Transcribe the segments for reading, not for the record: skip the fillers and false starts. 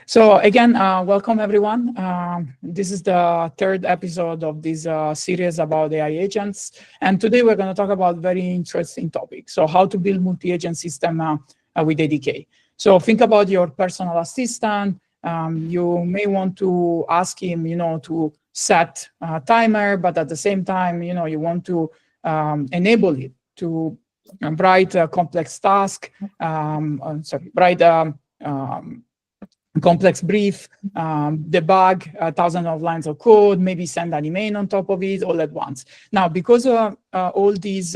So again, welcome everyone. This is the third episode of this series about AI agents. And today we're going to talk about very interesting topic. So how to build multi-agent system with ADK. So think about your personal assistant. You may want to ask him, to set a timer, but at the same time, you want to enable it to write a complex task, write a complex brief, debug 1,000 of lines of code, maybe send an email on top of it all at once. Now, because all these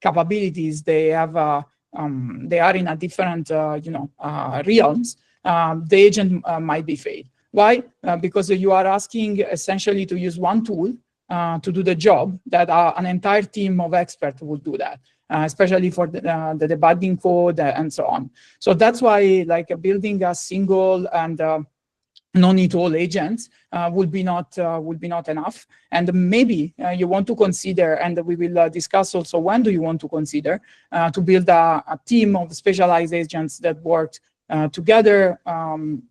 capabilities, they are in a different, realms, the agent might be failed. Why? Because you are asking essentially to use one tool to do the job that an entire team of experts would do that. Especially for the debugging code and so on. So that's why building a single and no need all agents would be not enough. And maybe you want to consider, and we will discuss also when do you want to consider to build a team of specialized agents that work together,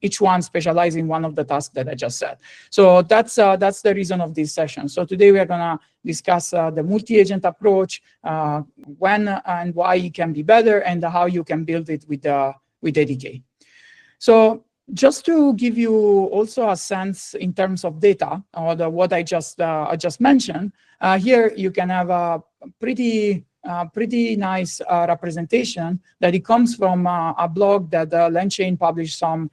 each one specializing in one of the tasks that I just said. So that's the reason of this session. So today we are going to discuss the multi-agent approach, when and why it can be better, and how you can build it with ADK. So just to give you also a sense in terms of data, or what I just mentioned, here you can have a pretty nice representation that it comes from a blog that LangChain published some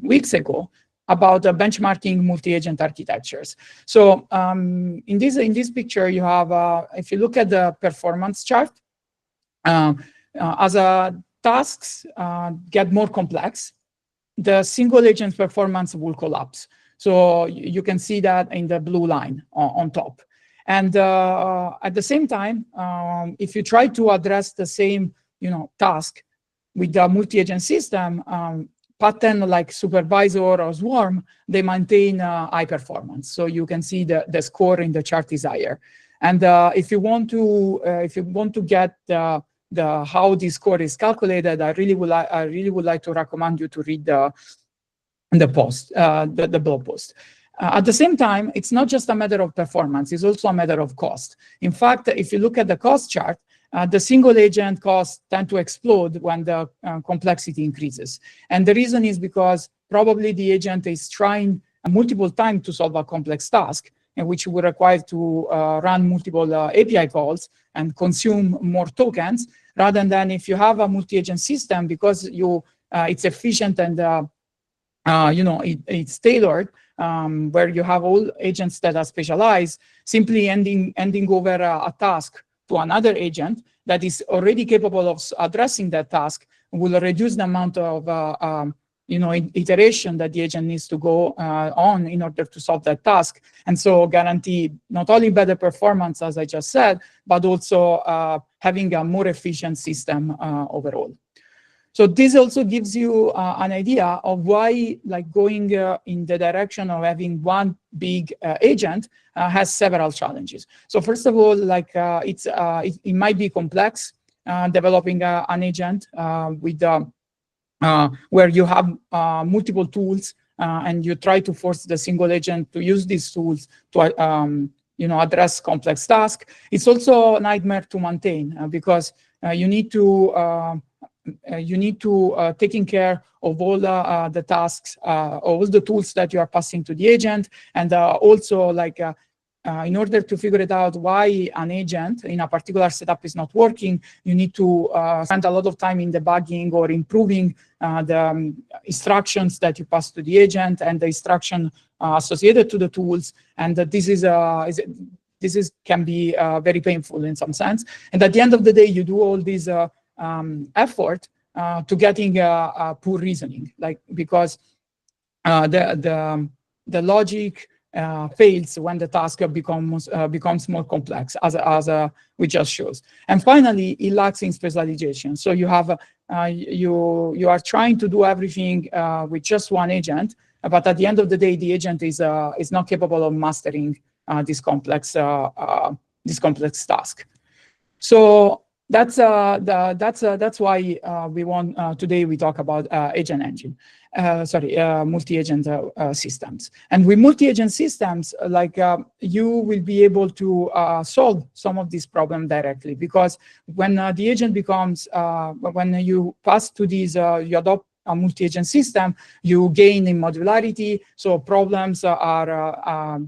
weeks ago about benchmarking multi-agent architectures. So in this picture, you have, if you look at the performance chart, as tasks get more complex, the single agent performance will collapse. So you can see that in the blue line on top. And at the same time, if you try to address the same, task with the multi-agent system, pattern like supervisor or swarm, they maintain high performance. So you can see the score in the chart is higher. And if you want to get how this score is calculated, I really would like to recommend you to read the blog post. At the same time, it's not just a matter of performance, it's also a matter of cost. In fact, if you look at the cost chart, the single agent costs tend to explode when the complexity increases. And the reason is because probably the agent is trying multiple times to solve a complex task, in which would require to run multiple API calls and consume more tokens, rather than if you have a multi-agent system, because it's efficient and it's tailored, where you have all agents that are specialized, simply handing over a task to another agent that is already capable of addressing that task will reduce the amount of iteration that the agent needs to go on in order to solve that task, and so guarantee not only better performance, as I just said, but also having a more efficient system overall. So this also gives you an idea of why, going in the direction of having one big agent has several challenges. So first of all, it might be complex developing an agent with where you have multiple tools and you try to force the single agent to use these tools to address complex tasks. It's also a nightmare to maintain because you need to taking care of all the tasks, all the tools that you are passing to the agent, and also in order to figure it out why an agent in a particular setup is not working, you need to spend a lot of time in debugging or improving the instructions that you pass to the agent and the instruction associated to the tools, and this can be very painful in some sense. And at the end of the day, you do all these effort to getting poor reasoning, because the logic fails when the task becomes more complex, as we just shows. And finally, it lacks in specialization. So you have you are trying to do everything with just one agent, but at the end of the day, the agent is not capable of mastering this complex task. So that's why we want today we talk about agent engine. Multi-agent systems. And with multi-agent systems, you will be able to solve some of these problems directly, because when the agent becomes, when you pass to these, you adopt a multi-agent system, you gain in modularity. So problems are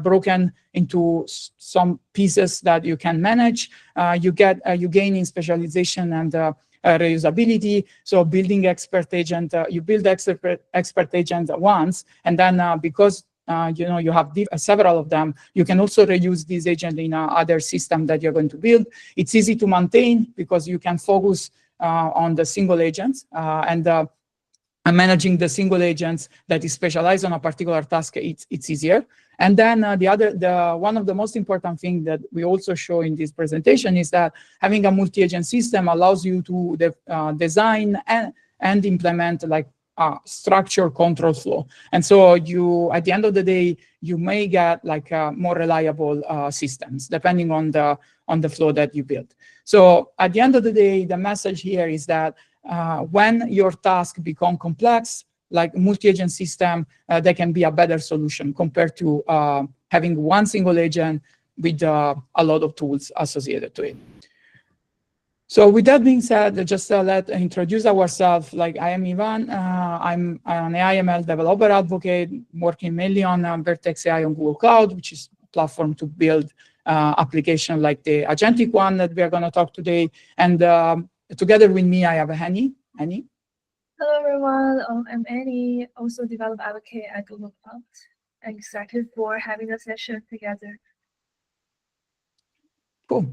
broken into some pieces that you can manage. You gain in specialization and reusability. So building expert agent, you build expert agent once, and then because you have several of them, you can also reuse these agents in other system that you're going to build. It's easy to maintain because you can focus on the single agents and managing the single agents that is specialized on a particular task. It's easier. And then one of the most important things that we also show in this presentation is that having a multi-agent system allows you to design and implement like a structured control flow. And so at the end of the day, you may get like more reliable systems depending on the flow that you build. So at the end of the day, the message here is that when your task become complex, like multi-agent system, they can be a better solution compared to having one single agent with a lot of tools associated to it. So with that being said, just let's introduce ourselves. Like, I am Ivan. I'm an AI/ML developer advocate working mainly on Vertex AI on Google Cloud, which is a platform to build application like the agentic one that we are going to talk today. And together with me, I have Annie. Annie? Hello, everyone. I'm Annie, also developer advocate at Google Cloud. I'm excited for having a session together. Cool.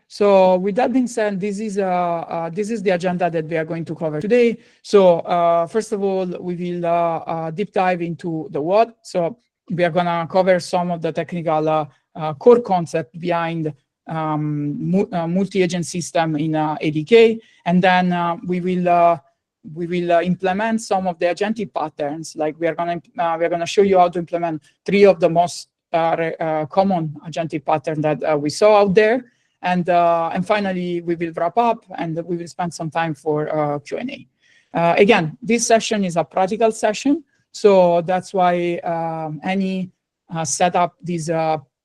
So with that being said, this is the agenda that we are going to cover today. So first of all, we will deep dive into the what. So we are going to cover some of the technical core concept behind multi-agent system in ADK, and then we will implement some of the agentic patterns. Like we're gonna show you how to implement 3 of the most common agentic pattern that we saw out there. And finally, we will wrap up and we will spend some time for Q&A. Again, this session is a practical session, so that's why Annie set up this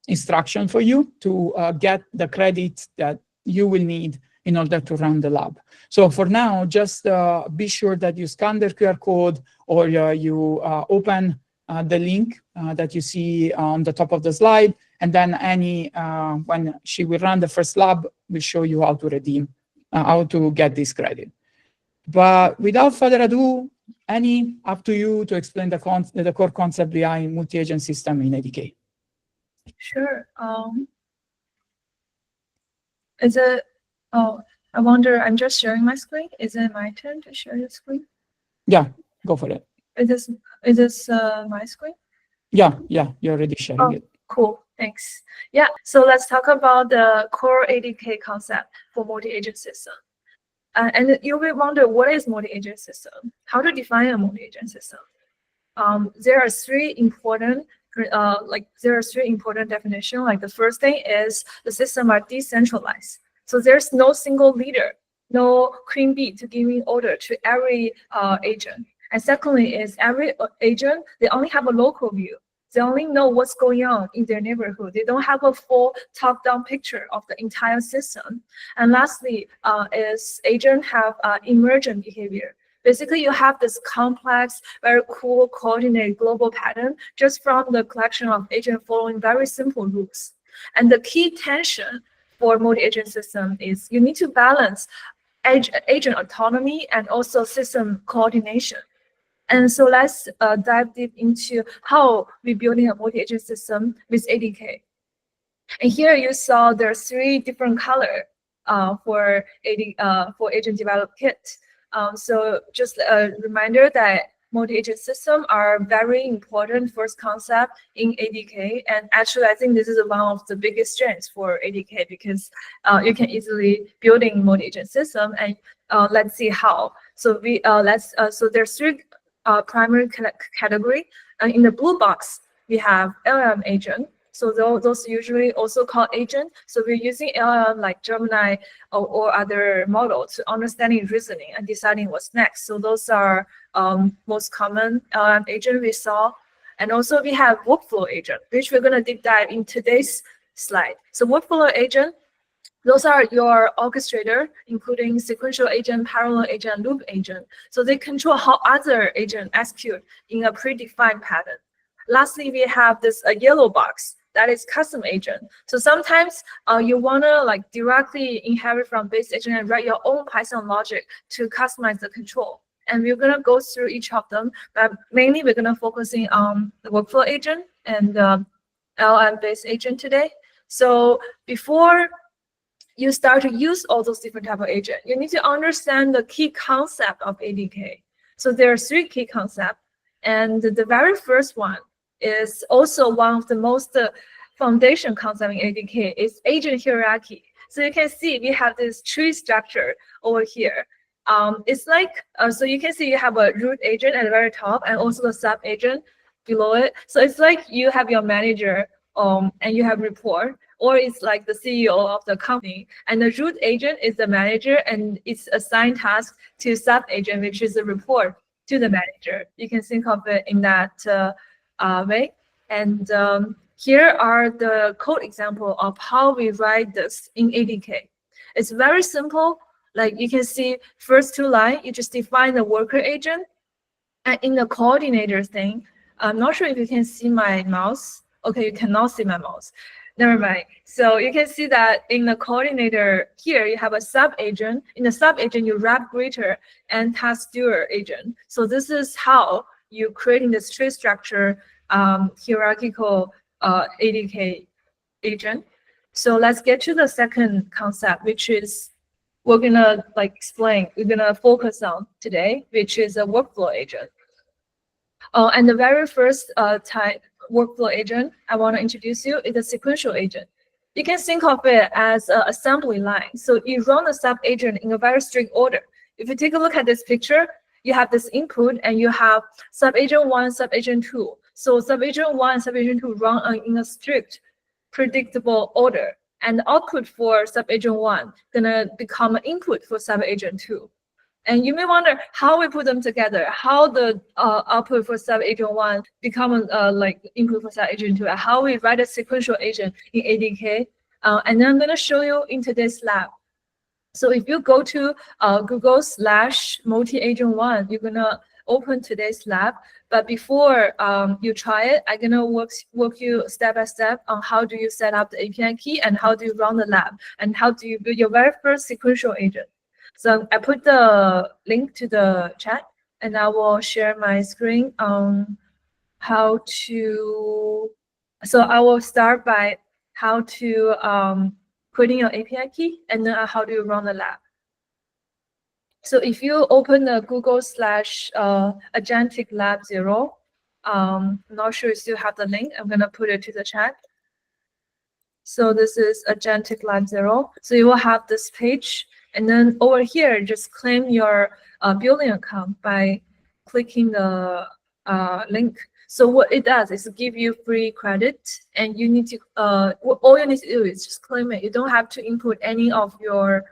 instruction for you to get the credit that you will need in order to run the lab. So for now, just be sure that you scan the QR code or you open the link that you see on the top of the slide, and then Annie, when she will run the first lab, will show you how to redeem, how to get this credit. But without further ado, Annie, up to you to explain the core concept behind multi-agent system in ADK. Sure. I wonder, I'm just sharing my screen. Is it my turn to share the screen? Yeah, go for it. Is this my screen? Yeah, you're already sharing it. Cool, thanks. Yeah, so let's talk about the core ADK concept for multi-agent system. And you will wonder, what is multi-agent system? How to define a multi-agent system? There are 3 important definitions. Like the first thing is the system are decentralized. So there's no single leader, no queen bee to give order to every agent. And secondly is every agent, they only have a local view. They only know what's going on in their neighborhood. They don't have a full top-down picture of the entire system. And lastly, is agent have emergent behavior. Basically, you have this complex, very cool, coordinated global pattern just from the collection of agents following very simple rules. And the key tension for multi-agent system is you need to balance agent autonomy and also system coordination. And so let's dive deep into how we're building a multi-agent system with ADK. And here you saw there are 3 different colors for agent developed kit. So just a reminder that multi-agent systems are very important first concept in ADK. And actually, I think this is one of the biggest strengths for ADK because you can easily building multi-agent system. And let's see how. So so there's 3 primary category. In the blue box, we have LLM agent. So those usually also called agent. So we're using LLM like Gemini or other model to understanding reasoning and deciding what's next. So those are most common LLM agent we saw. And also we have workflow agent, which we're going to deep dive in today's slide. So workflow agent, those are your orchestrator, including sequential agent, parallel agent, loop agent. So they control how other agents execute in a predefined pattern. Lastly, we have this yellow box that is custom agent. So sometimes you wanna like directly inherit from base agent and write your own Python logic to customize the control. And we're gonna go through each of them, but mainly we're gonna focusing on the workflow agent and LLM-based agent today. So before you start to use all those different type of agent, you need to understand the key concept of ADK. So there are 3 key concepts, and the very first one is also one of the most foundation concept in ADK is agent hierarchy. So you can see we have this tree structure over here. It's like, so you can see you have a root agent at the very top and also the sub agent below it. So it's like you have your manager and you have report, or it's like the CEO of the company, and the root agent is the manager and it's assigned task to sub agent, which is a report to the manager. You can think of it in that way. And here are the code example of how we write this in ADK. It's very simple. Like you can see first 2 lines, you just define the worker agent. And in the coordinator thing, I'm not sure if you can see my mouse. Okay, you cannot see my mouse. Never mind. So you can see that in the coordinator here, you have a sub agent. In the sub agent, you wrap greeter and task doer agent. So this is how you creating this tree structure hierarchical ADK agent. So let's get to the second concept, which is we're gonna explain. We're gonna focus on today, which is a workflow agent. And the very first type workflow agent I want to introduce you is a sequential agent. You can think of it as an assembly line. So you run the sub agent in a very strict order. If you take a look at this picture, you have this input and you have sub agent 1, sub agent 2. So sub agent 1 and sub agent 2 run in a strict, predictable order. And the output for sub agent 1 gonna become an input for sub agent 2. And you may wonder how we put them together, how the output for sub agent 1 become input for sub agent 2, and how we write a sequential agent in ADK. And then I'm going to show you in today's lab. So if you go to Google/multi-agent1, you're going to open today's lab. But before you try it, I'm going to walk you step by step on how do you set up the API key and how do you run the lab and how do you build your very first sequential agent. So I put the link to the chat and I will share my screen on how to, so I will start by how to putting your API key and then how do you run the lab. So if you open the Google/agentic lab 0, I'm not sure you still have the link. I'm gonna put it to the chat. So this is agentic lab 0. So you will have this page. And then over here, just claim your building account by clicking the link. So what it does is give you free credit, and you need to all you need to do is just claim it. You don't have to input any of your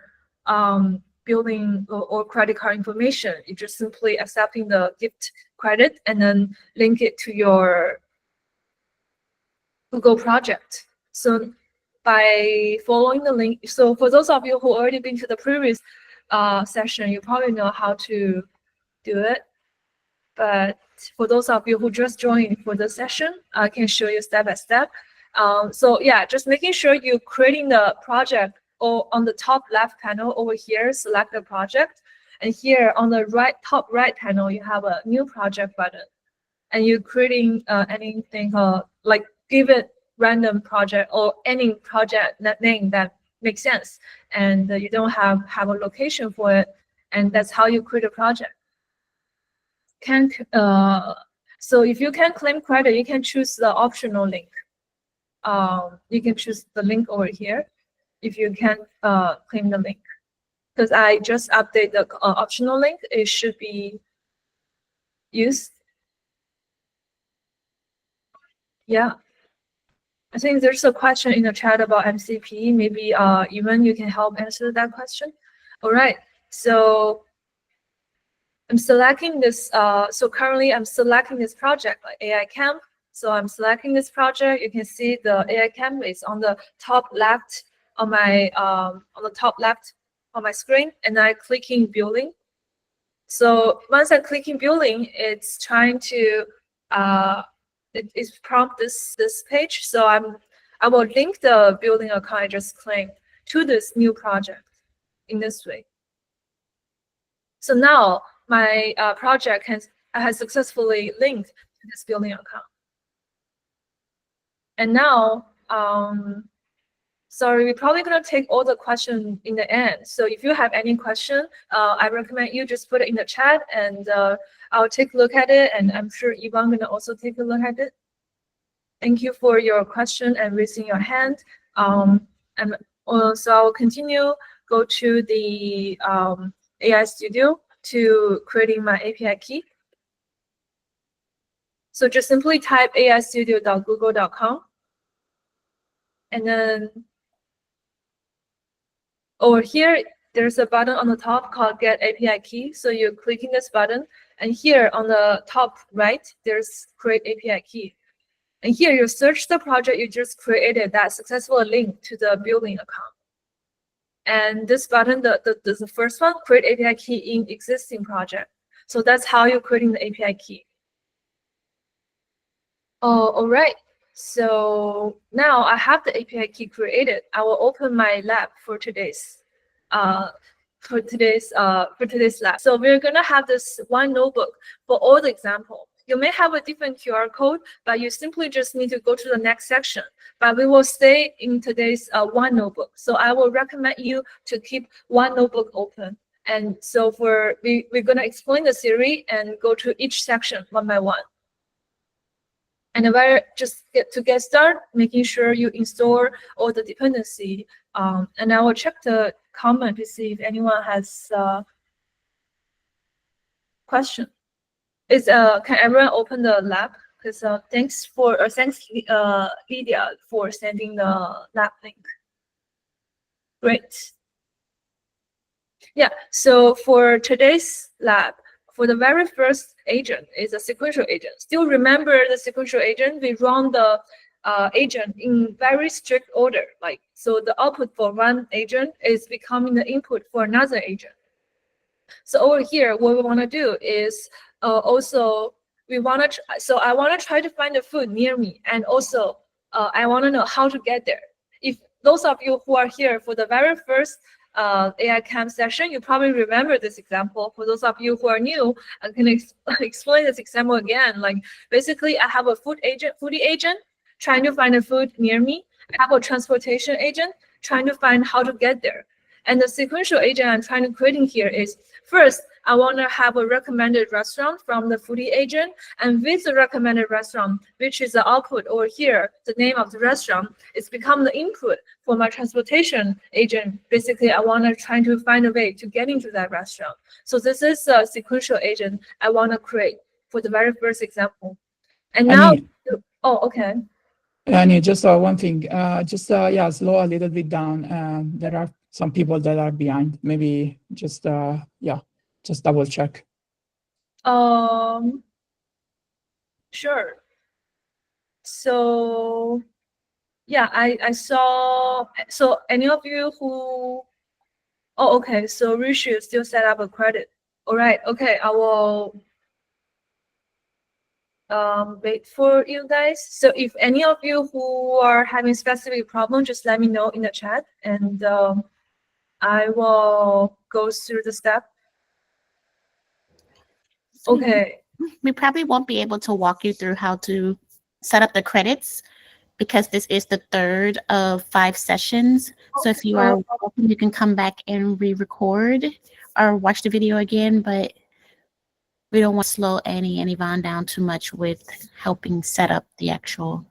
building or credit card information. You just simply accepting the gift credit and then link it to your Google project. So by following the link, so for those of you who already been to the previous session, you probably know how to do it. But for those of you who just joined for the session, I can show you step by step. So yeah, just making sure you're creating the project, or on the top left panel over here, select the project. And here on the top right panel, you have a new project button. And you're creating anything like give it random project or any project name that makes sense, and you don't have a location for it, and that's how you create a project. So if you can claim credit, you can choose the optional link. You can choose the link over here if you can claim the link, because I just update the optional link. It should be used. Yeah. I think there's a question in the chat about MCP. Maybe Evan, you can help answer that question. All right. So I'm selecting this. So currently I'm selecting this project, like AI Camp. So I'm selecting this project. You can see the AI Camp is on the top left on my on my screen, and I clicking building. So once I clicking building, it's trying to it is prompt this page. So I will link the building account I just claimed to this new project in this way. So now my project has successfully linked to this building account. And now, sorry, we're probably gonna take all the questions in the end. So if you have any question, I recommend you just put it in the chat, and I'll take a look at it. And I'm sure Yvonne gonna also take a look at it. Thank you for your question and raising your hand. And so I'll continue, go to the AI Studio to creating my API key. So just simply type aistudio.google.com. And then over here, there's a button on the top called Get API Key. So you're clicking this button. And here on the top right, there's Create API Key. And here you search the project you just created that successfully linked to the building account. And this button, the first one, Create API Key in existing project. So that's how you're creating the API key. All right. So now I have the API key created. I will open my lab for today's lab. So we're gonna have this one notebook for all the example. You may have a different QR code, but you simply just need to go to the next section. But we will stay in today's one notebook. So I will recommend you to keep one notebook open. And so we're gonna explain the theory and go to each section one by one. And just to get started, making sure you install all the dependency. And I will check the comment to see if anyone has question. Can everyone open the lab? Because thanks Lydia for sending the lab link. Great. Yeah. So for today's lab, for the very first agent is a sequential agent. Still remember the sequential agent? We run the agent in very strict order. Like, so the output for one agent is becoming the input for another agent. So over here, what we want to do is also I want to try to find the food near me, and also I want to know how to get there. If those of you who are here for the very first AI Camp session, you probably remember this example. For those of you who are new, I can explain this example again. Like, basically, I have a foodie agent trying to find the food near me. I have a transportation agent trying to find how to get there. And the sequential agent I'm trying to create in here is, first, I want to have a recommended restaurant from the foodie agent, and with the recommended restaurant, which is the output over here, the name of the restaurant, it's become the input for my transportation agent. Basically, I want to try to find a way to get into that restaurant. So this is a sequential agent I want to create for the very first example. And now, oh, okay. And just one thing, yeah, slow a little bit down. There are some people that are behind. Maybe just yeah, just double check. Sure. So yeah, I saw. So any of you who, oh, okay. So Rishi still set up a credit. All right. Okay. I will wait for you guys. So if any of you who are having specific problem, just let me know in the chat, and I will go through the step. Okay. We probably won't be able to walk you through how to set up the credits because this is the third of 5 sessions. So if you are welcome, you can come back and re-record or watch the video again, but we don't want to slow Annie and Yvonne down too much with helping set up the actual.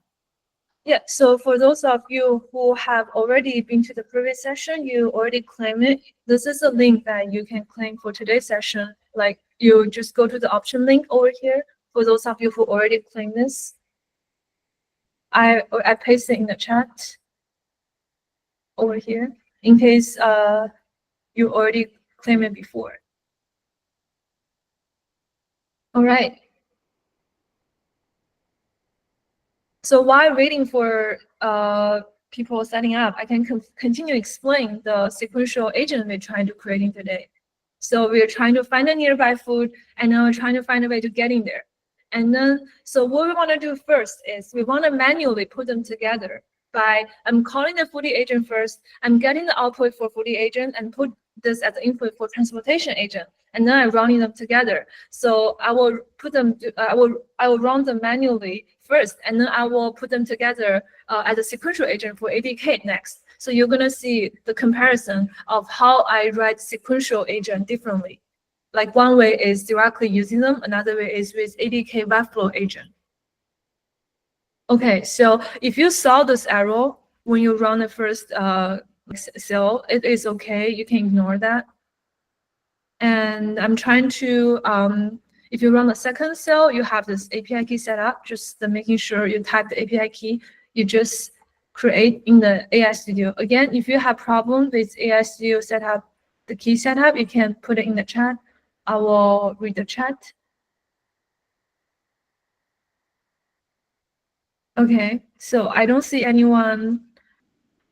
Yeah, so for those of you who have already been to the previous session, you already claim it. This is a link that you can claim for today's session. Like, you just go to the option link over here for those of you who already claimed this. I paste it in the chat over here in case you already claimed it before. All right. So while waiting for people setting up, I can continue explain the sequential agent we're trying to create today. So we're trying to find a nearby food, and then we're trying to find a way to get in there. And then, so what we want to do first is we want to manually put them together by, I'm calling the foodie agent first, I'm getting the output for foodie agent and put this as the input for transportation agent, and then I'm running them together. So I will put them, I will run them manually first, and then I will put them together as a sequential agent for ADK next. So you're gonna see the comparison of how I write sequential agent differently. Like one way is directly using them, another way is with ADK Webflow agent. Okay, so if you saw this arrow when you run the first cell, it is okay, you can ignore that. And I'm trying to, if you run the second cell, you have this API key set up, just making sure you type the API key, you just create in the AI Studio. Again, if you have problem with AI Studio setup, the key setup, you can put it in the chat. I will read the chat. Okay, so I don't see anyone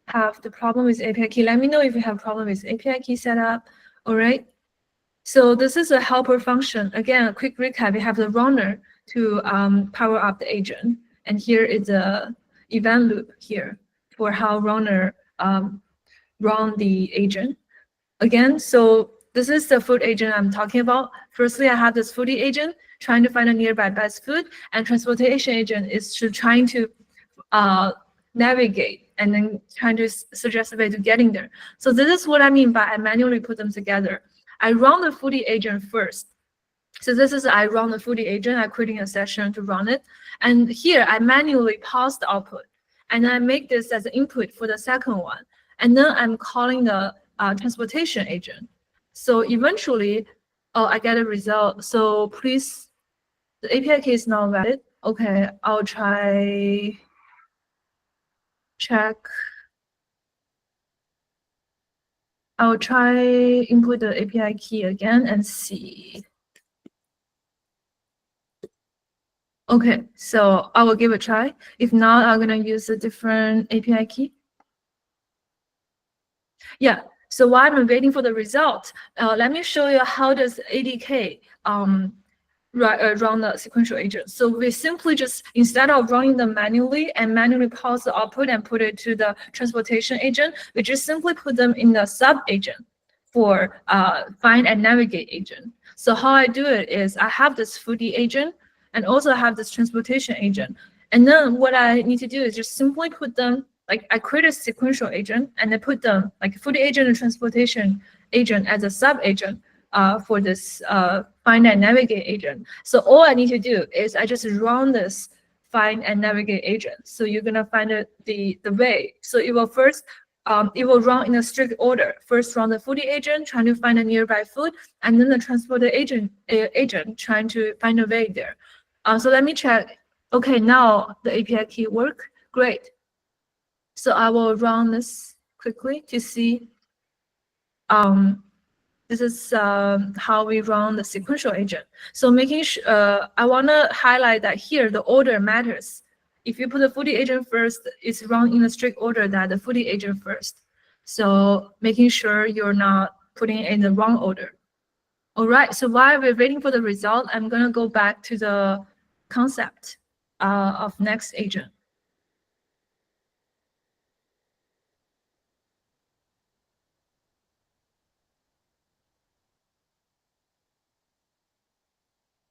have the problem with API key. Let me know if you have problem with API key setup. All right. So this is a helper function. Again, a quick recap. We have the runner to power up the agent, and here is a event loop here for how runner run the agent. Again, so this is the food agent I'm talking about. Firstly, I have this foodie agent trying to find a nearby best food, and transportation agent is trying to navigate and then trying to suggest a way to getting there. So this is what I mean by I manually put them together. I run the foodie agent first. So this is I run the foodie agent, I'm creating a session to run it. And here I manually pause the output. And I make this as an input for the second one. And then I'm calling the transportation agent. So eventually, I get a result. So please, the API key is not valid. Okay, I'll try check. I'll try input the API key again and see. Okay, so I will give it a try. If not, I'm gonna use a different API key. Yeah, so while I'm waiting for the result, let me show you how does ADK run the sequential agent. So we simply just, instead of running them manually and manually pause the output and put it to the transportation agent, we just simply put them in the sub agent for find and navigate agent. So how I do it is I have this foodie agent and also have this transportation agent. And then what I need to do is just simply put them, like I create a sequential agent and I put them like foodie agent and transportation agent as a sub agent for this find and navigate agent. So all I need to do is I just run this find and navigate agent. So you're gonna find the way. So it will first, it will run in a strict order. First run the foodie agent trying to find a nearby food, and then the transporter agent trying to find a way there. So let me check. Okay, now the API key work. Great. So I will run this quickly to see. This is how we run the sequential agent. So making sure, I want to highlight that here the order matters. If you put the foodie agent first, it's run in a strict order that the foodie agent first. So making sure you're not putting it in the wrong order. All right, so while we're waiting for the result, I'm going to go back to the concept of next agent.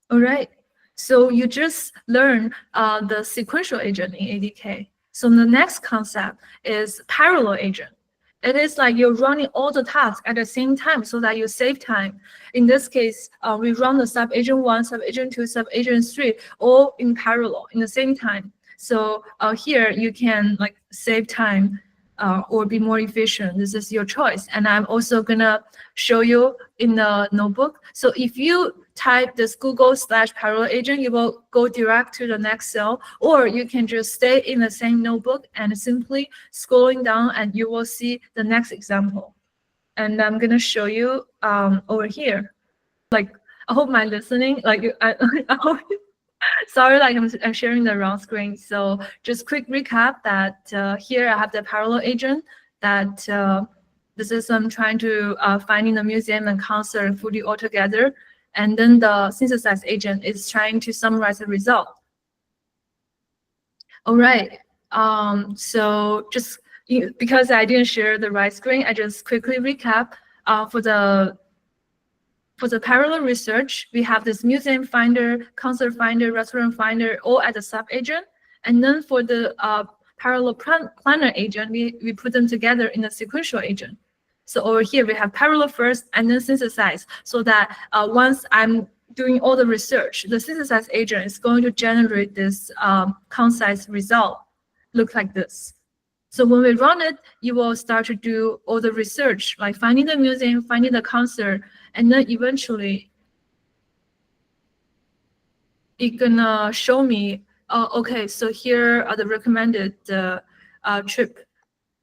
All right, so you just learned the sequential agent in ADK. So the next concept is parallel agent. It is like you're running all the tasks at the same time so that you save time. In this case, we run the sub agent 1, sub agent 2, sub agent 3, all in parallel in the same time. So here you can like save time or be more efficient. This is your choice. And I'm also gonna show you in the notebook. So if you type this Google/parallel agent, you will go direct to the next cell, or you can just stay in the same notebook and simply scrolling down and you will see the next example. And I'm gonna show you over here. Like, I hope my listening, like I hope, sorry, like I'm sharing the wrong screen. So just quick recap that here I have the parallel agent that the system trying to finding the museum and concert fully all together. And then the synthesize agent is trying to summarize the result. All right, so just because I didn't share the right screen, I just quickly recap for the parallel research, we have this museum finder, concert finder, restaurant finder, all as a sub-agent. And then for the parallel planner agent, we put them together in a sequential agent. So over here, we have parallel first and then synthesize, so that once I'm doing all the research, the synthesize agent is going to generate this concise result, look like this. So when we run it, you will start to do all the research, like finding the museum, finding the concert, and then eventually it's gonna show me, okay, so here are the recommended trip.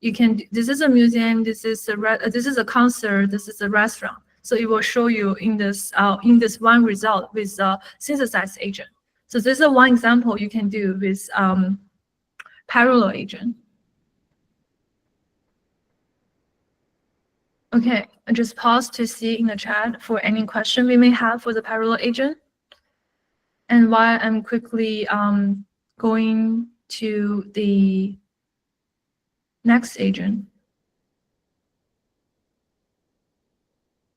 You can, this is a museum, this is a concert, this is a restaurant. So it will show you in this one result with synthesized agent. So this is one example you can do with parallel agent. Okay, I just pause to see in the chat for any question we may have for the parallel agent. And while I'm quickly going to the next agent.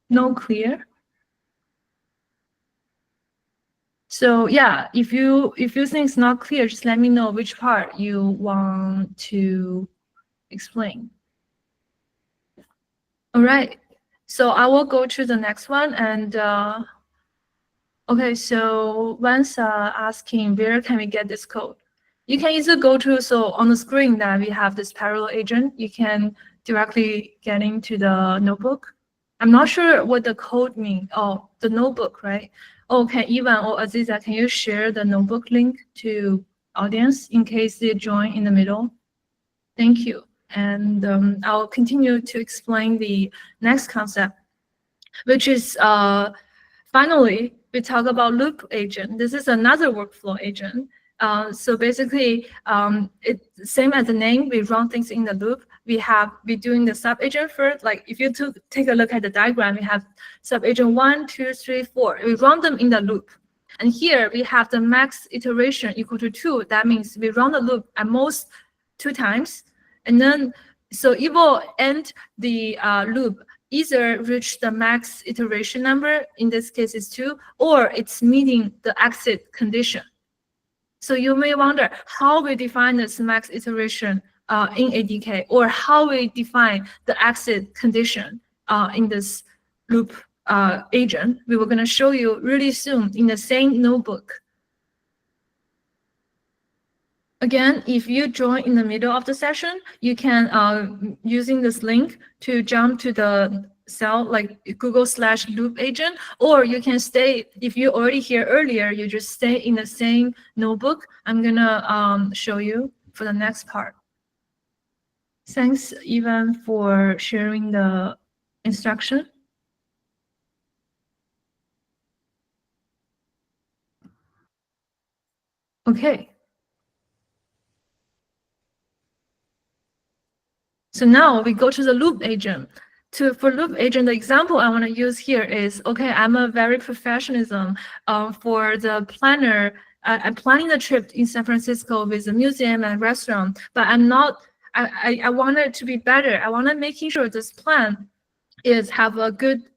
No clear? So yeah, if you think it's not clear, just let me know which part you want to explain. All right, so I will go to the next one. And okay, so once asking where can we get this code, you can either go to, so on the screen that we have this parallel agent, you can directly get into the notebook. I'm not sure what the code means. Oh, the notebook, right? Okay, Ivan or Aziza, can you share the notebook link to audience in case they join in the middle? Thank you. And I'll continue to explain the next concept, which is finally, we talk about loop agent. This is another workflow agent. So basically, it's same as the name. We run things in the loop. We doing the sub agent first. Like if you take a look at the diagram, we have sub agent 1, 2, 3, 4. We run them in the loop. And here we have the max iteration equal to 2. That means we run the loop at most 2 times. And then, so it will end the loop, either reach the max iteration number, in this case is 2, or it's meeting the exit condition. So you may wonder how we define this max iteration in ADK, or how we define the exit condition in this loop agent. We were going to show you really soon in the same notebook. Again, if you join in the middle of the session, you can, using this link, to jump to the cell like Google/loop agent, or you can stay, if you already here earlier, you just stay in the same notebook. I'm gonna show you for the next part. Thanks, Ivan, for sharing the instruction. Okay. So now we go to the loop agent. For loop agent, the example I want to use here is, okay, I'm a very professionalism for the planner. I'm planning the trip in San Francisco with a museum and restaurant, but I'm not, I want it to be better. I want to making sure this plan is have a good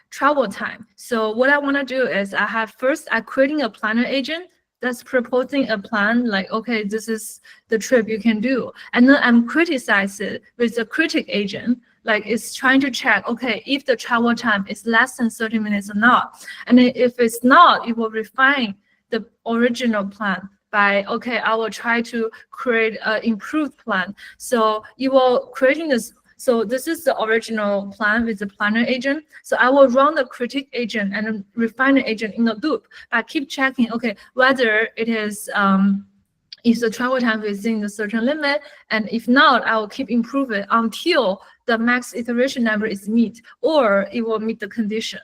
travel time. So what I want to do is I'm creating a planner agent that's proposing a plan, like, okay, this is the trip you can do. And then I'm criticizing it with the critic agent, like it's trying to check, okay, if the travel time is less than 30 minutes or not. And if it's not, it will refine the original plan by, okay, I will try to create an improved plan. So you will creating this So this is the original plan with the planner agent. So I will run the critic agent and refiner agent in a loop. I keep checking, okay, whether it is the travel time within the certain limit, and if not, I will keep improving until the max iteration number is met, or it will meet the condition.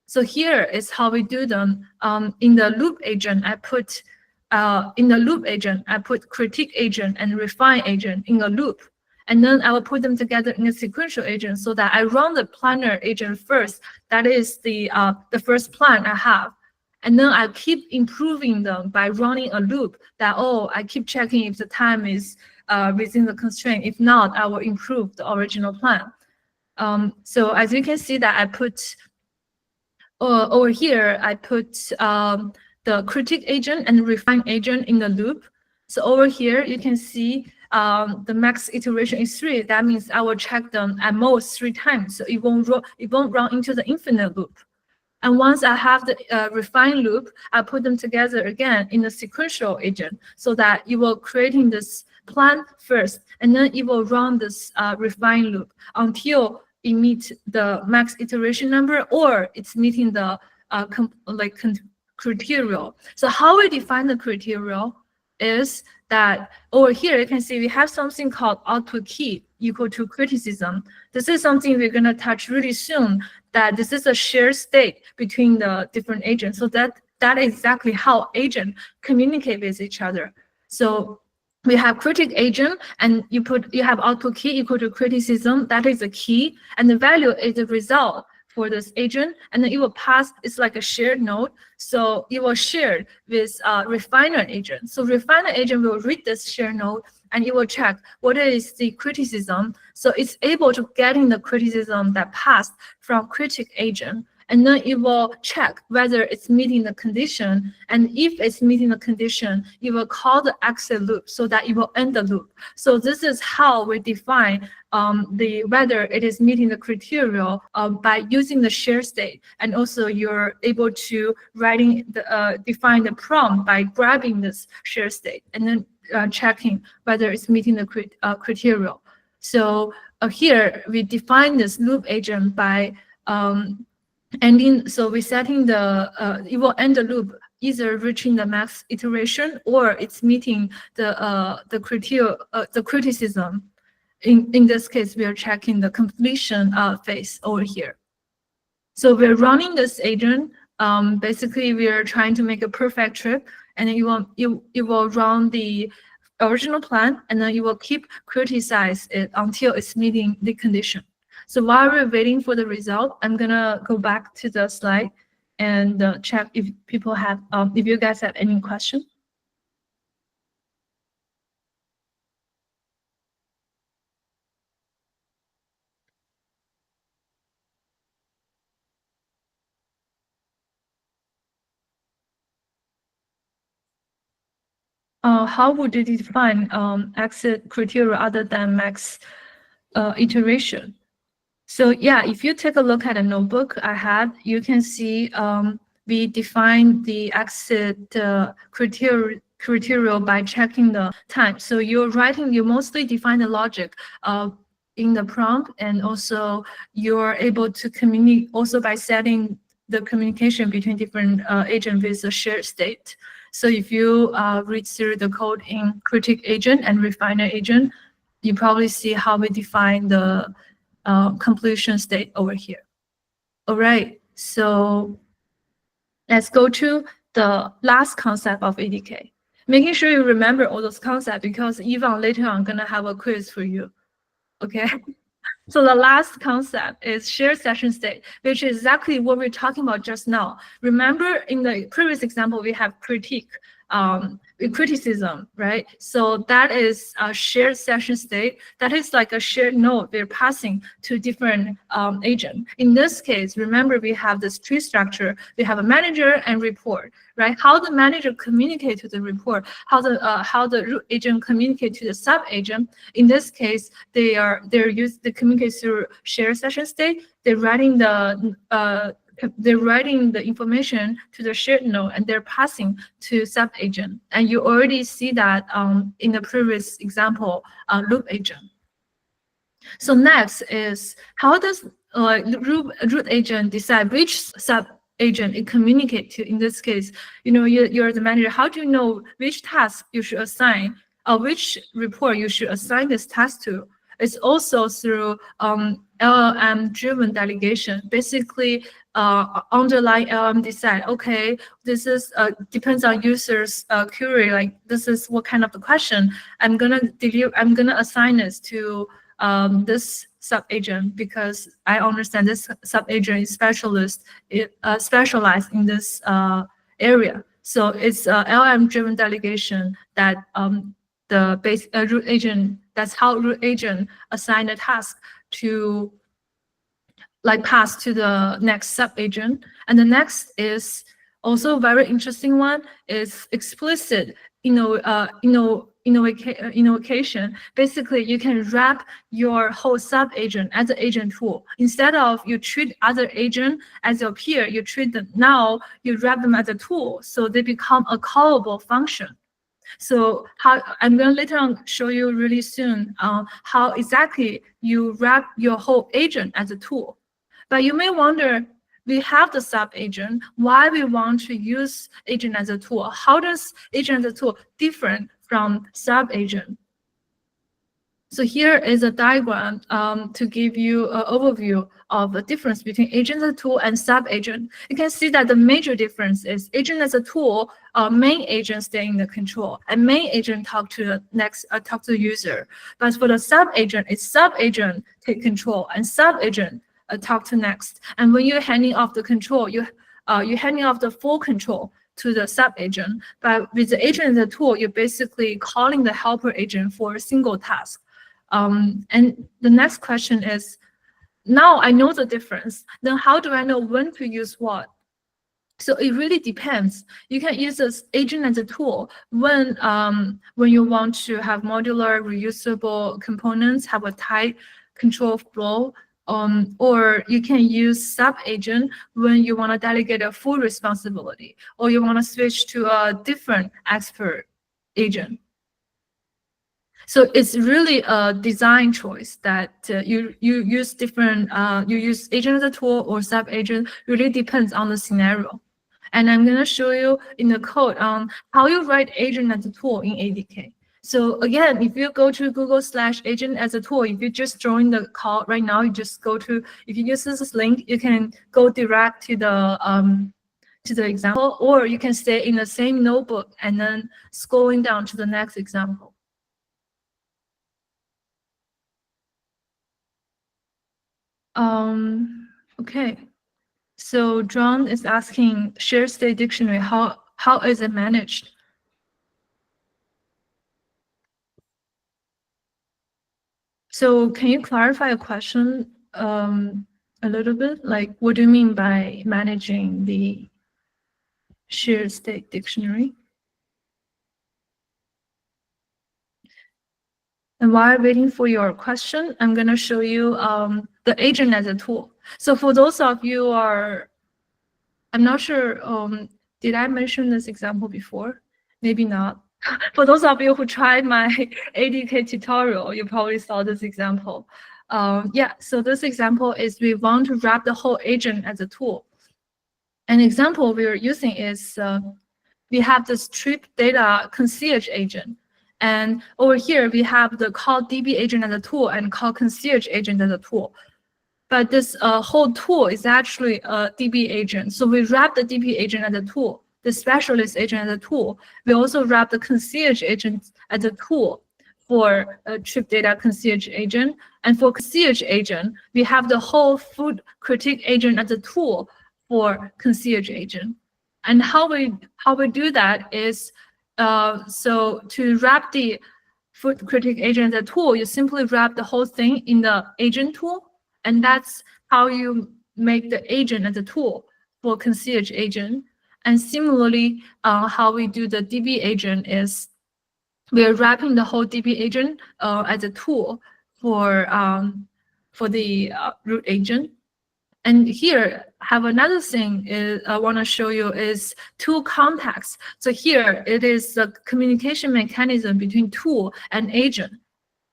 So here is how we do them. In the loop agent, I put critique agent and refine agent in a loop. And then I will put them together in a sequential agent so that I run the planner agent first. That is the first plan I have. And then I keep improving them by running a loop that, I keep checking if the time is within the constraint. If not, I will improve the original plan. So as you can see that I put over here, I put the critique agent and refine agent in the loop. So over here, you can see the max iteration is 3. That means I will check them at most 3 times. So it won't run into the infinite loop. And once I have the refine loop, I put them together again in the sequential agent so that it will creating this plan first, and then it will run this refine loop until it meets the max iteration number or it's meeting the criteria. So how we define the criteria is that over here you can see we have something called output key equal to criticism. This is something we're going to touch really soon, that this is a shared state between the different agents. So that is exactly how agents communicate with each other. So we have critic agent, and you have output key equal to criticism. That is a key, and the value is the result for this agent, and then it will pass. It's like a shared node, so it will share with refiner agent. So refiner agent will read this shared node, and it will check what is the criticism. So it's able to get in the criticism that passed from critic agent, and then it will check whether it's meeting the condition. And if it's meeting the condition, it will call the exit loop so that it will end the loop. So this is how we define whether it is meeting the criteria by using the share state. And also you're able to define the prompt by grabbing this share state and then checking whether it's meeting the criteria. So here we define this loop agent by ending. So we're setting it will end the loop either reaching the max iteration or it's meeting the criteria, the criticism. In this case, we are checking the completion phase over here. So we're running this agent. Basically, we are trying to make a perfect trip, and then it will run the original plan, and then you will keep criticize it until it's meeting the condition. So while we're waiting for the result, I'm gonna go back to the slide and check if people have, if you guys have any questions. How would you define exit criteria other than max iteration? So yeah, if you take a look at a notebook I had, you can see we define the exit criteria by checking the time. So you mostly define the logic in the prompt, and also you're able to communicate also by setting the communication between different agents with a shared state. So if you read through the code in critic agent and refiner agent, you probably see how we define the completion state over here. All right, so let's go to the last concept of ADK. Making sure you remember all those concepts, because even later on, I'm gonna have a quiz for you, okay? So the last concept is shared session state, which is exactly what we're talking about just now. Remember in the previous example, we have criticism, right? So that is a shared session state. That is like a shared node we're passing to different agent. In this case, remember we have this tree structure. We have a manager and report, right? How the manager communicate to the report, how the root agent communicate to the sub agent. In this case, they communicate through shared session state. They're writing the information to the shared node, and they're passing to sub agent. And you already see that in the previous example, loop agent. So next is how does root agent decide which sub agent it communicate to? In this case, you're the manager. How do you know which task you should assign or which report you should assign this task to? It's also through LLM-driven delegation. Basically, underlying LLM decide, okay, this is depends on users' query. Like this is what kind of the question I'm gonna assign this to this sub-agent because I understand this sub-agent is specialized in this area. So it's LLM-driven delegation that the base root agent. That's how root agent assign a task to pass to the next sub-agent. And the next is also a very interesting one is explicit invocation. Basically, you can wrap your whole sub-agent as an agent tool. Instead of you treat other agent as your peer, you treat them now, you wrap them as a tool, so they become a callable function. So I'm going to later on show you really soon how exactly you wrap your whole agent as a tool. But you may wonder, we have the sub-agent, why we want to use agent as a tool? How does agent as a tool different from sub-agent? So here is a diagram to give you an overview of the difference between agent as a tool and sub-agent. You can see that the major difference is agent as a tool, main agent stay in the control, and main agent talk to the user. But for the sub-agent, it's sub-agent take control and sub-agent talk to next. And when you're handing off the control, you're handing off the full control to the sub-agent. But with the agent as a tool, you're basically calling the helper agent for a single task. And the next question is, now I know the difference, then how do I know when to use what? So it really depends. You can use this agent as a tool when you want to have modular, reusable components, have a tight control flow, or you can use sub-agent when you want to delegate a full responsibility, or you want to switch to a different expert agent. So it's really a design choice that you use different, you use agent as a tool or sub-agent, really depends on the scenario. And I'm going to show you in the code how you write agent as a tool in ADK. So again, if you go to Google/agent as a tool, if you just join the call right now, you just go to, if you use this link, you can go direct to the example, or you can stay in the same notebook and then scrolling down to the next example. Okay, so John is asking shared state dictionary, how is it managed? So can you clarify a question a little bit? Like, what do you mean by managing the shared state dictionary? And while waiting for your question, I'm going to show you the agent as a tool. So for those of you I'm not sure, did I mention this example before? Maybe not. For those of you who tried my ADK tutorial, you probably saw this example. Yeah, so this example is we want to wrap the whole agent as a tool. An example we are using is we have this trip data concierge agent. And over here, we have the call DB agent as a tool and call concierge agent as a tool. But this whole tool is actually a DB agent. So we wrap the DB agent as a tool, the specialist agent as a tool. We also wrap the concierge agent as a tool for a trip data concierge agent. And for concierge agent, we have the whole food critique agent as a tool for concierge agent. And how we do that is, so to wrap the food critique agent as a tool, you simply wrap the whole thing in the agent tool. And that's how you make the agent as a tool for concierge agent. And similarly, how we do the DB agent is we are wrapping the whole DB agent as a tool for the root agent. And here, have another thing I want to show you is tool context. So here, it is the communication mechanism between tool and agent.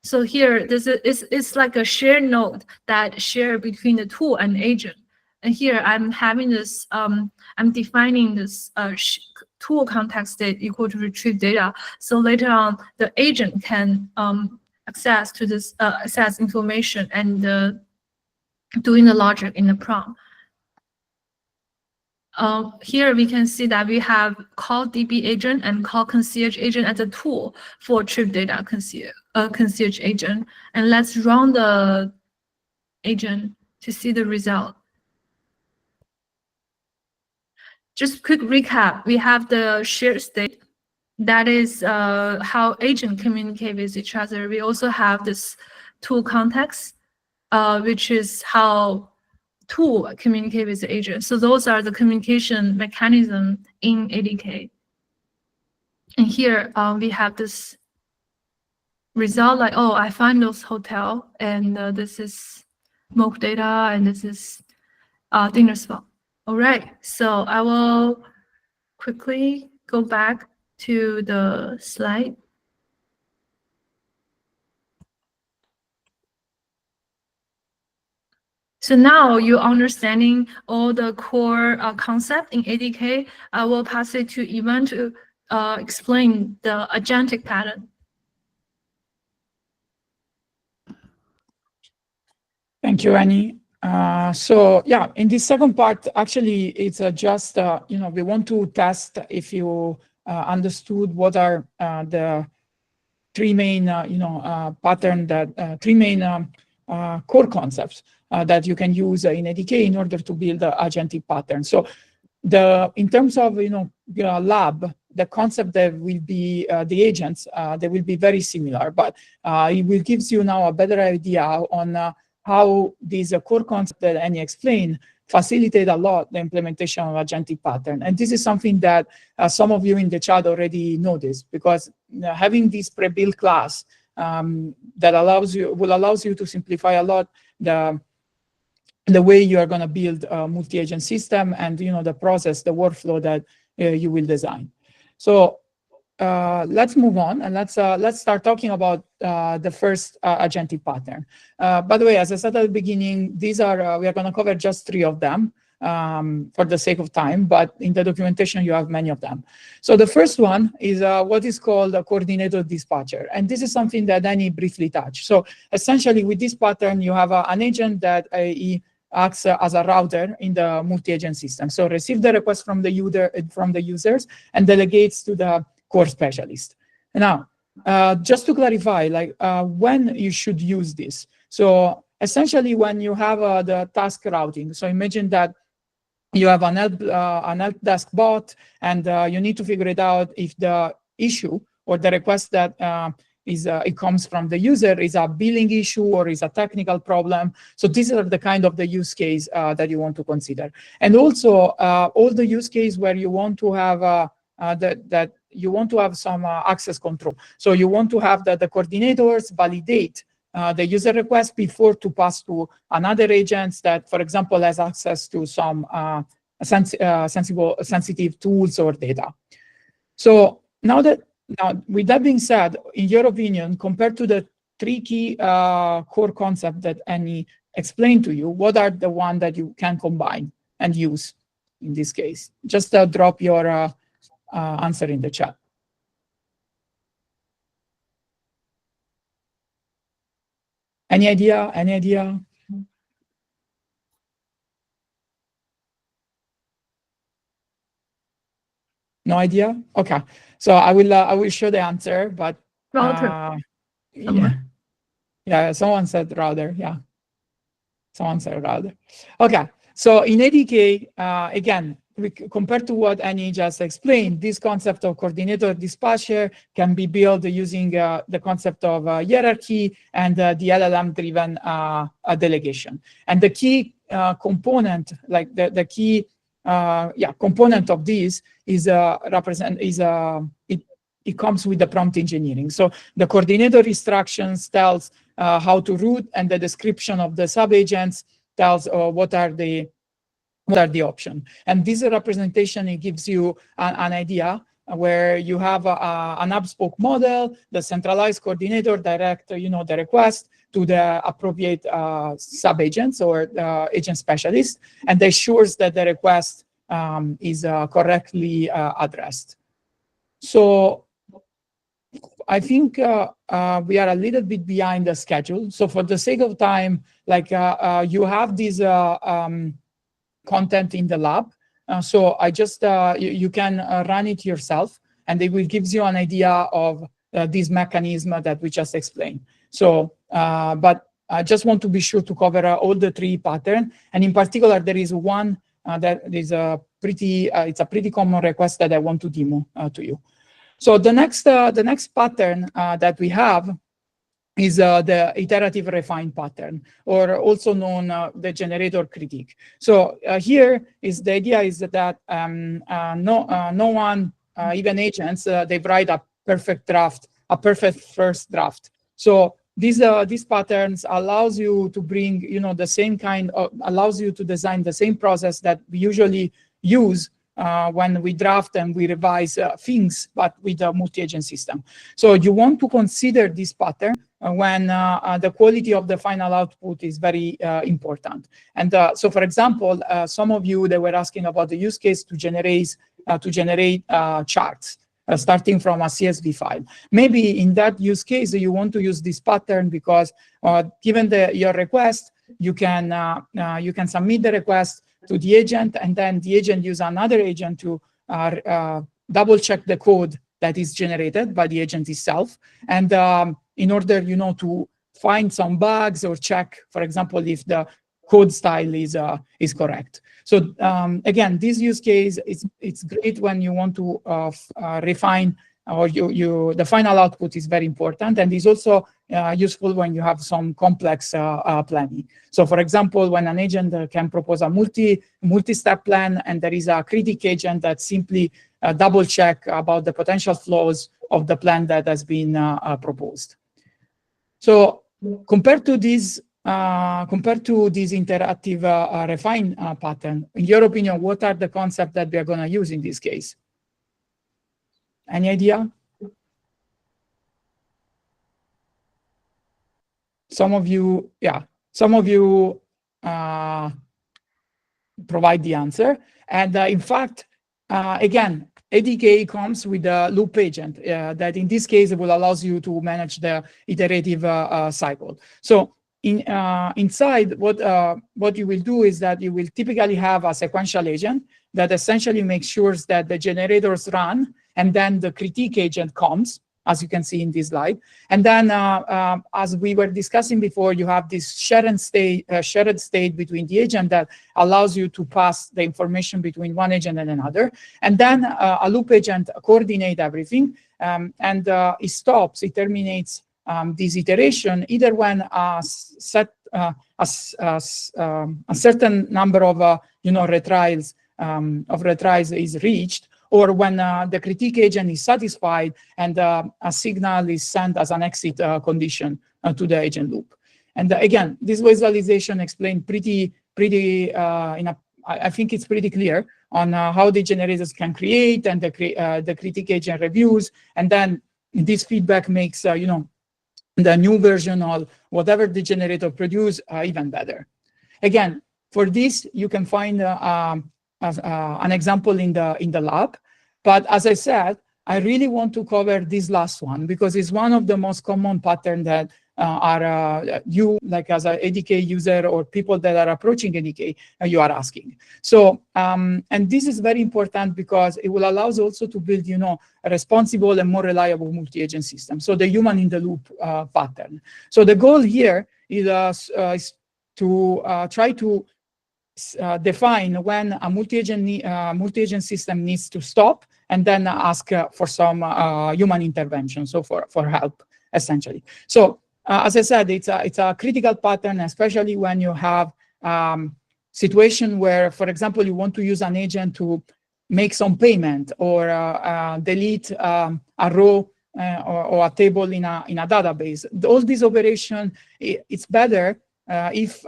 So here, it's like a shared node that share between the tool and agent. And here I'm having this, I'm defining this tool context state equal to retrieve data. So later on, the agent can access to this access information and doing the logic in the prompt. Here we can see that we have call DB agent and call concierge agent as a tool for trip data concierge agent. And let's run the agent to see the result. Just quick recap, we have the shared state. That is how agent communicate with each other. We also have this tool context, which is how tool communicate with the agent. So those are the communication mechanism in ADK. And here we have this result like, oh, I find those hotel, and this is smoke data, and this is dinner spot. All right, so I will quickly go back to the slide. So now you're understanding all the core concept in ADK. I will pass it to Ivan to explain the agentic pattern. Thank you, Annie. So yeah, in this second part, actually, it's just, we want to test if you understood what are the three main, pattern that, three main core concepts that you can use in ADK in order to build the agentic pattern. So in terms of, lab, the concept that will be the agents, they will be very similar, but it will gives you now a better idea on how these core concepts that Annie explained facilitate a lot the implementation of agentic pattern. And this is something that some of you in the chat already noticed, because having this pre-built class that will allows you to simplify a lot the way you are going to build a multi-agent system and the process, the workflow that you will design. So let's move on and let's start talking about the first agentic pattern. By the way, as I said at the beginning, these are we are going to cover just 3 of them for the sake of time, but in the documentation you have many of them. So the first one is what is called a coordinator dispatcher, and this is something that Annie briefly touched. So essentially, with this pattern, you have an agent that acts as a router in the multi-agent system. So receive the request from the users and delegates to the core specialist. Now, just to clarify, like when you should use this. So essentially, when you have the task routing. So imagine that you have an help desk bot, and you need to figure it out if the issue or the request that it comes from the user is a billing issue or is a technical problem. So these are the kind of the use case that you want to consider. And also all the use case where you want to have that you want to have some access control. So you want to have the coordinators validate the user request before to pass to another agent that, for example, has access to some sensitive tools or data. So now with that being said, in your opinion, compared to the 3 key core concepts that Annie explained to you, what are the ones that you can combine and use in this case? Just drop your answer in the chat. Any idea? Any idea? No idea? Okay. So I will show the answer, but yeah, someone said router. Yeah, someone said router. Okay. So in ADK, again, compared to what Annie just explained, this concept of coordinator dispatcher can be built using the concept of hierarchy and the LLM-driven delegation. And the key component, like the key component of this is it comes with the prompt engineering. So the coordinator instructions tells how to route, and the description of the subagents tells what are the options. And this representation, it gives you an idea where you have an hub-spoke model, the centralized coordinator direct, the request to the appropriate sub-agents or agent specialist, and ensures that the request is correctly addressed. So I think we are a little bit behind the schedule. So for the sake of time, like you have this content in the lab. So I just, you can run it yourself, and it will give you an idea of this mechanism that we just explained. So, but I just want to be sure to cover all the three patterns. And in particular, there is one that is it's a pretty common request that I want to demo to you. So the next pattern that we have is the iterative refine pattern, or also known the generator critique. So here is the idea is that no one, even agents, they write a perfect draft, a perfect first draft. So these patterns allows you to bring, the same kind of, allows you to design the same process that we usually use when we draft and we revise things, but with a multi-agent system. So you want to consider this pattern when the quality of the final output is very important. And so, for example, some of you, they were asking about the use case to generate charts. Starting from a CSV file. Maybe in that use case, you want to use this pattern because given your request, you can submit the request to the agent, and then the agent use another agent to double check the code that is generated by the agent itself. And in order, to find some bugs or check, for example, if the code style is correct. So again, this use case, it's great when you want to refine, or the final output is very important, and is also useful when you have some complex planning. So for example, when an agent can propose a multi-step plan, and there is a critic agent that simply double check about the potential flaws of the plan that has been proposed. So compared to this interactive refine pattern, in your opinion, what are the concepts that we are going to use in this case? Any idea? Some of you provide the answer. And in fact, again, ADK comes with a loop agent that in this case will allows you to manage the iterative cycle. So inside, what you will do is that you will typically have a sequential agent that essentially makes sure that the generators run, and then the critique agent comes, as you can see in this slide. And then, as we were discussing before, you have this shared state between the agent that allows you to pass the information between one agent and another. And then a loop agent coordinates everything, and it terminates this iteration either when a certain number of retries is reached, or when the critique agent is satisfied and a signal is sent as an exit condition to the agent loop. And again, this visualization explained I think it's pretty clear on how the generators can create, and the critique agent reviews, and then this feedback makes the new version of whatever the generator produce even better. Again, for this, you can find an example in the lab. But as I said, I really want to cover this last one because it's one of the most common patterns that you, like as an ADK user or people that are approaching ADK, you are asking. So, and this is very important because it will allow us also to build, a responsible and more reliable multi-agent system. So the human in the loop pattern. So the goal here is to try to define when a multi-agent system needs to stop, and then ask for some human intervention, so for help, essentially. So as I said, it's a critical pattern, especially when you have situation where, for example, you want to use an agent to make some payment or delete a row or a table in a database. All these operations, it's better if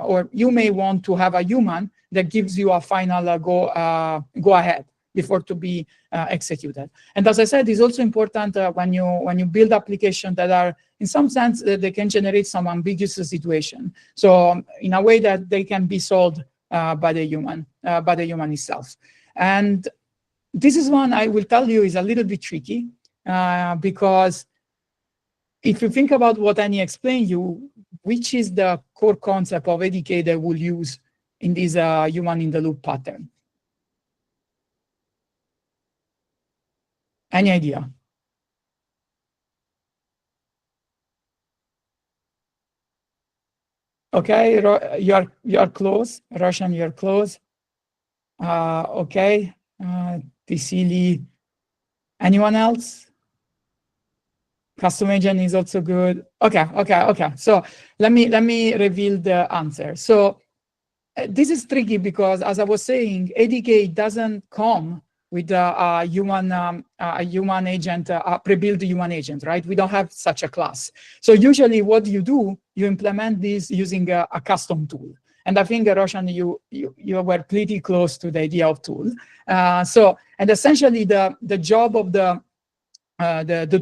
or you may want to have a human that gives you a final go ahead, before to be executed. And as I said, it's also important when you build applications that are, in some sense, they can generate some ambiguous situation. So in a way that they can be solved by the human itself. And this is one I will tell you is a little bit tricky because if you think about what Annie explained you, which is the core concept of ADK that we'll use in this human in the loop pattern? Any idea? Okay, you are close. Roshan, you're close. Okay, Tisili. Anyone else? Custom agent is also good. Okay. So let me reveal the answer. So this is tricky because, as I was saying, ADK doesn't come with a human agent, a pre-built human agent, right? We don't have such a class. So usually, what you do, you implement this using a custom tool. And I think, Roshan, you were pretty close to the idea of tool. And essentially, the job of the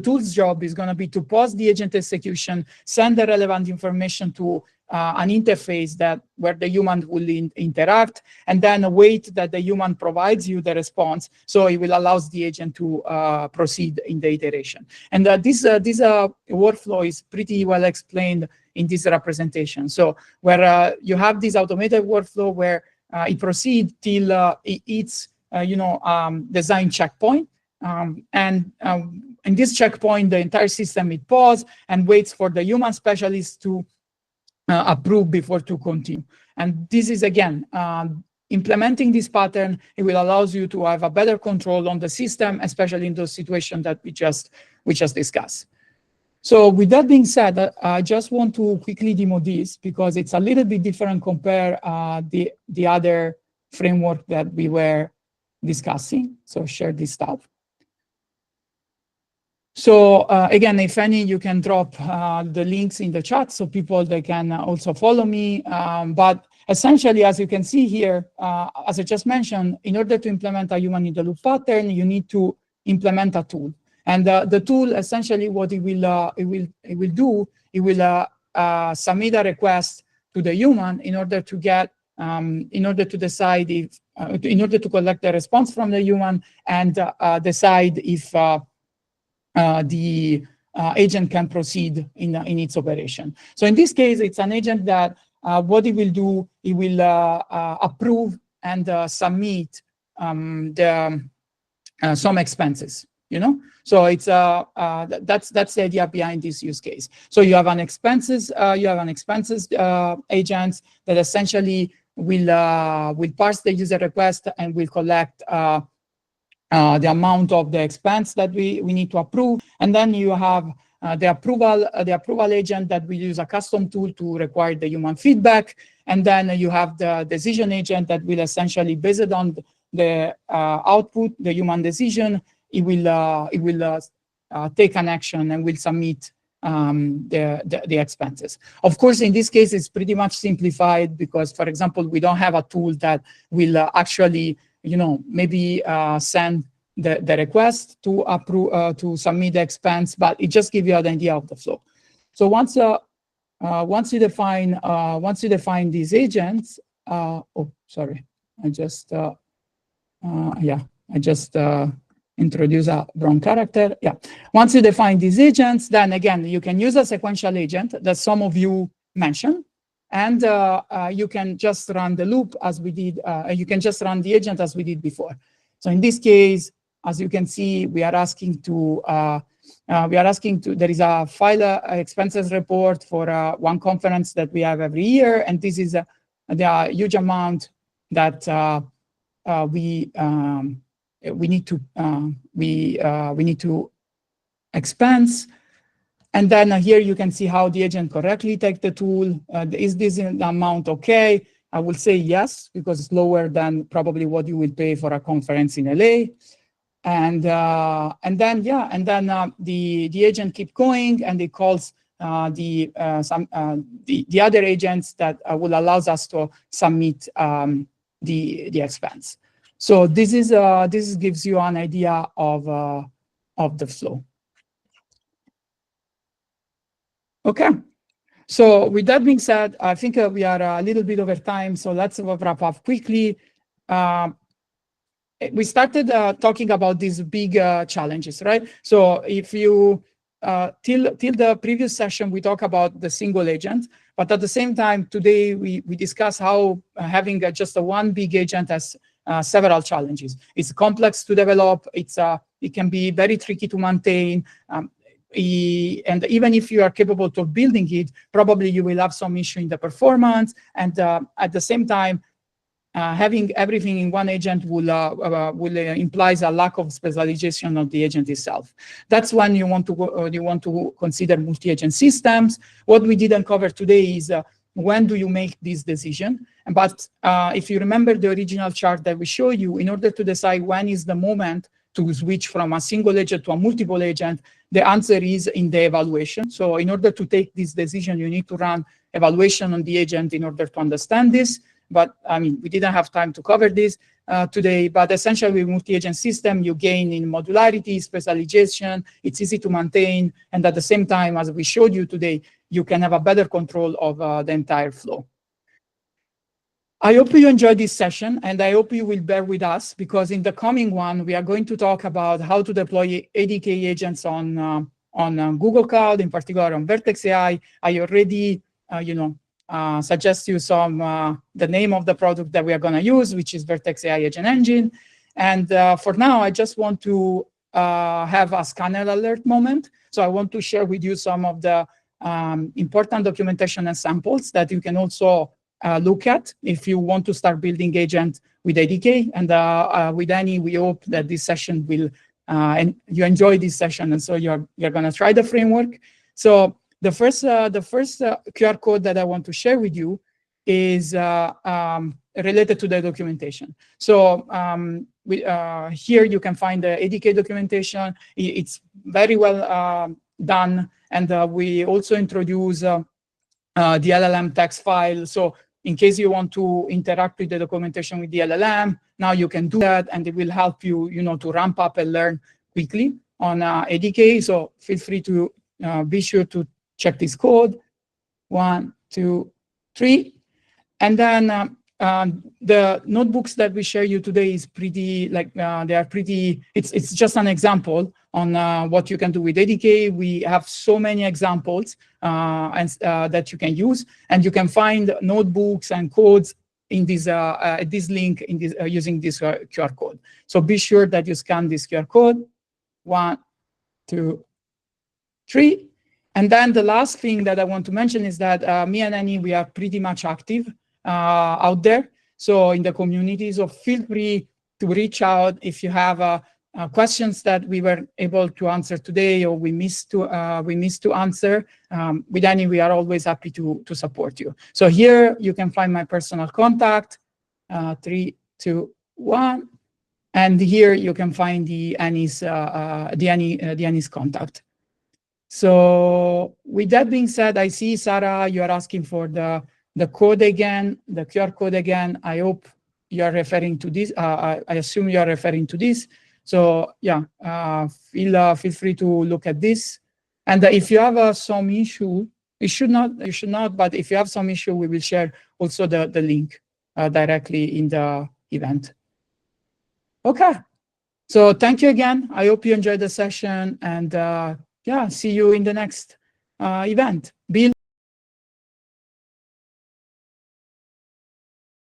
tool's job is going to be to pause the agent execution, send the relevant information to an interface where the human will interact, and then wait that the human provides you the response, so it will allow the agent to proceed in the iteration. And this workflow is pretty well explained in this representation. So where you have this automated workflow where it proceeds till it hits design checkpoint. And in this checkpoint, the entire system it pauses and waits for the human specialist to approve before to continue. And this is, again, implementing this pattern, it will allow you to have a better control on the system, especially in those situations that we just discussed. So with that being said, I just want to quickly demo this because it's a little bit different compare the other framework that we were discussing. So share this stuff. So again, if any, you can drop the links in the chat so people they can also follow me. But essentially, as you can see here, as I just mentioned, in order to implement a human in the loop pattern, you need to implement a tool. And the tool essentially what it will do, it will submit a request to the human in order to get in order to decide if in order to collect the response from the human and decide if the agent can proceed in its operation. So in this case, it's an agent that what it will do, it will approve and submit some expenses. So it's that's the idea behind this use case. So you have an expenses agent that essentially will parse the user request and will collect the amount of the expense that we need to approve, and then you have the approval agent that will use a custom tool to require the human feedback, and then you have the decision agent that will essentially, based on the output, the human decision, it will take an action and will submit the expenses. Of course, in this case, it's pretty much simplified because, for example, we don't have a tool that will actually maybe send the request to approve to submit the expense, but it just gives you an idea of the flow. So once you define these agents, I just introduce a wrong character. Yeah, once you define these agents, then again you can use a sequential agent that some of you mentioned. And you can just run the loop as we did. You can just run the agent as we did before. So in this case, as you can see, we are asking to. There is a file expenses report for one conference that we have every year, and this is the huge amount that we need to expense. And then here you can see how the agent correctly takes the tool. Is this amount okay? I will say yes, because it's lower than probably what you will pay for a conference in LA. And then the agent keeps going and it calls the other agents that will allow us to submit the expense. So this gives you an idea of the flow. Okay. So with that being said, I think we are a little bit over time, so let's wrap up quickly. We started talking about these big challenges, right? So if you, till the previous session, we talked about the single agent, but at the same time, today we discuss how having just one big agent has several challenges. It's complex to develop, it can be very tricky to maintain, and even if you are capable of building it, probably you will have some issue in the performance, and at the same time, having everything in one agent will implies a lack of specialization of the agent itself. That's when you want to consider multi-agent systems. What we didn't cover today is when do you make this decision? But if you remember the original chart that we showed you, in order to decide when is the moment to switch from a single agent to a multiple agent, the answer is in the evaluation. So in order to take this decision, you need to run evaluation on the agent in order to understand this. But I mean, we didn't have time to cover this today, but essentially with multi-agent system, you gain in modularity, specialization, it's easy to maintain, and at the same time, as we showed you today, you can have a better control of the entire flow. I hope you enjoyed this session, and I hope you will bear with us, because in the coming one, we are going to talk about how to deploy ADK agents on Google Cloud, in particular on Vertex AI. I already, suggest you the name of the product that we are going to use, which is Vertex AI Agent Engine. And for now, I just want to have a scanner alert moment. So I want to share with you some of the important documentation and samples that you can also look at if you want to start building agent with ADK. And with Annie, we hope that this session will, and you enjoy this session, and so you're going to try the framework. So the first QR code that I want to share with you is related to the documentation. So here you can find the ADK documentation. It's very well done, and we also introduce the LLM text file. So in case you want to interact with the documentation with the LLM, now you can do that, and it will help you, to ramp up and learn quickly on ADK. So feel free to be sure to check this code, 1, 2, 3. And then the notebooks that we share you today is pretty, it's just an example on what you can do with ADK. We have so many examples that you can use, and you can find notebooks and codes in this link using this QR code. So be sure that you scan this QR code, 1, 2, 3. And then the last thing that I want to mention is that me and Annie, we are pretty much active out there. So in the community, so feel free to reach out if you have questions that we were able to answer today or we missed to answer. With Annie, we are always happy to support you. So here you can find my personal contact, 3, 2, 1. And here you can find the Annie's contact. So with that being said, I see, Sarah, you are asking for the code again, the QR code again. I hope you are referring to this. I assume you are referring to this. So yeah, feel free to look at this. And if you have some issue, you should not, but if you have some issue, we will share also the link directly in the event. Okay. So thank you again. I hope you enjoyed the session, and yeah, see you in the next event. Bill?